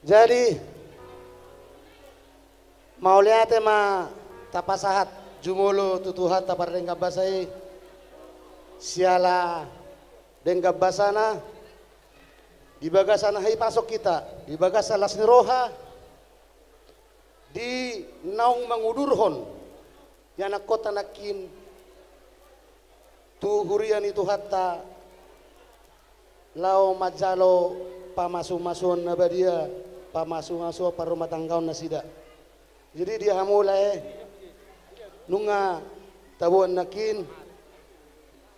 Jadi mau lihat ma tapasahat jumulo tutuhat tapar dengka basai siala dengka basana di bagasana hai pasok kita di bagasa lasni roha di naung mangudurhon yana kota nakin tu hurian itu hatta lao majalo pamasu-masuan na badia pamasu-masu par rumah tanggaon na sida jadi dia hamulai nunga tabuan nakin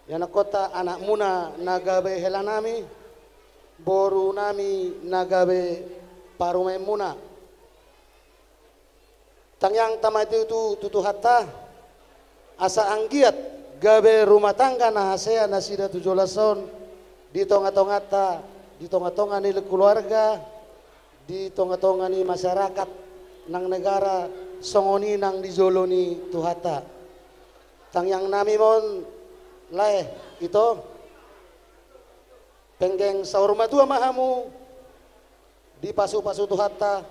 yana kota anak muna nagabe helanami boru nami nagabe parumai muna tangyang tamati itu tutu hatta asa anggiat gabe rumah tangga na hasea na sida 17 tahun di tonga-tongata di tonga-tonga ni keluarga di tonga-tonga ni masyarakat nang negara songoni nang dijoloni tuhata tangyang nami mon lae itu penggeng saur matua mahamu di pasu-pasu tuhata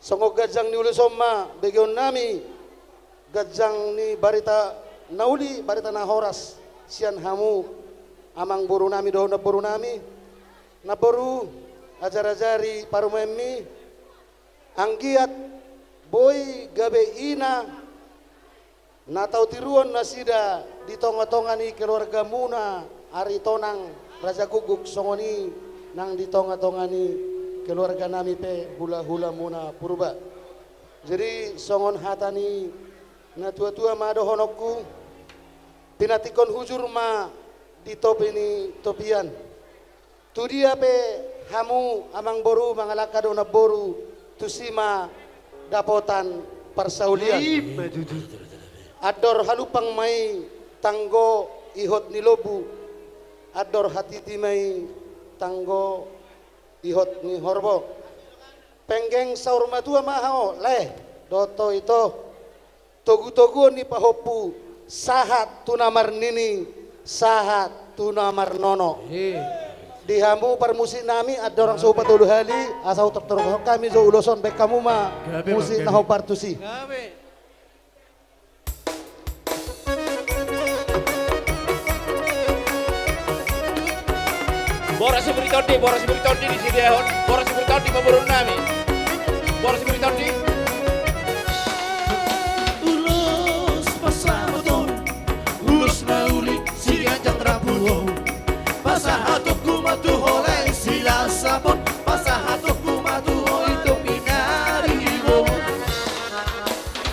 songok gajang ni ulu somma begion nami gajang ni barita nauli barita na horas sian hamu amang buru nami doh na buru nami na boru ajar-ajari parumemi anggiat boy gabe ina na tau tiruan na sida di tonga-tonga ni keluarga muna ari tonang raja guguk songoni nang di tonga-tonga ni keluarga nami pe hula-hula muna purba jadi songon hatani na tua-tua ma dohonokku tinatikon hujur ma di topi ni topian tu dia pe hamu amang boru mangalaka do na boru tu sima dapotan persaulian ador halupang mai tanggo ihot ni lobu ador hatiti mai tanggo ihot ni horbo penggeng saur matua mahao leh doto itu togu-togu ni pahopu sahat tunamar nini sahat tunamar nono di hamu permusik nami ada orang suhu patuluh hali asal tertorok kami zo uloson baik kamu mah musik naho partusi Boras beritondi di sini ahon boras beritondi maburun nami boras beritondi Ulos pasamoton ulos nauli si ganjang rambuho pasahatok kumatu holay sila sapon pasahatok kumatu ho itu pinaribo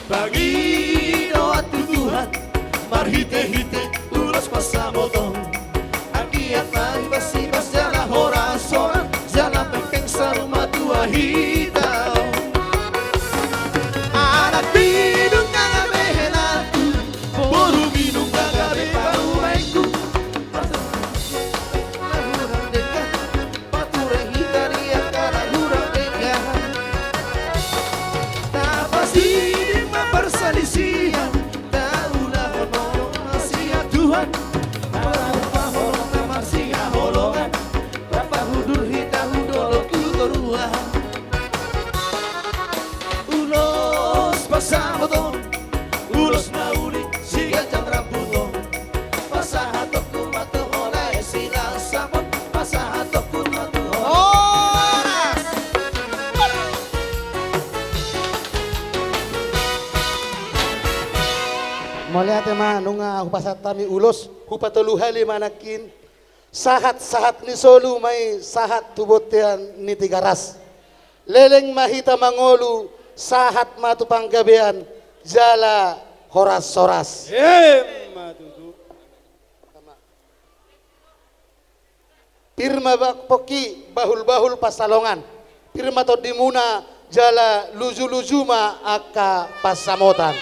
Bagino at tutuhan marhite-hite ulos pasamoton agiat maibas-ibas jala horas-horas jala pengkeng sa rumah tua hitaw anak minum ngagabehin aku boru minum ngagabe parumaiku hurang dekat patureng hitari akara hurang dekat tak pasti memperselisihan taulah hono nasihat Tuhan Pasamoton, ulos nauli, si ganjang rambuto pasahatok kumatu oleh silang sapon pasahatok kumatu horas mau lihat ma nunga hupasat tami ulos hupatulu hali manakin sahat-sahat ni solu mai sahat tubotian ni tigaras leleng mahita mangolu sahat matu panggabean jala horas-horas pirma poki bahul-bahul pasalongan pirma to dimuna jala luju-lujuma aka pasamotan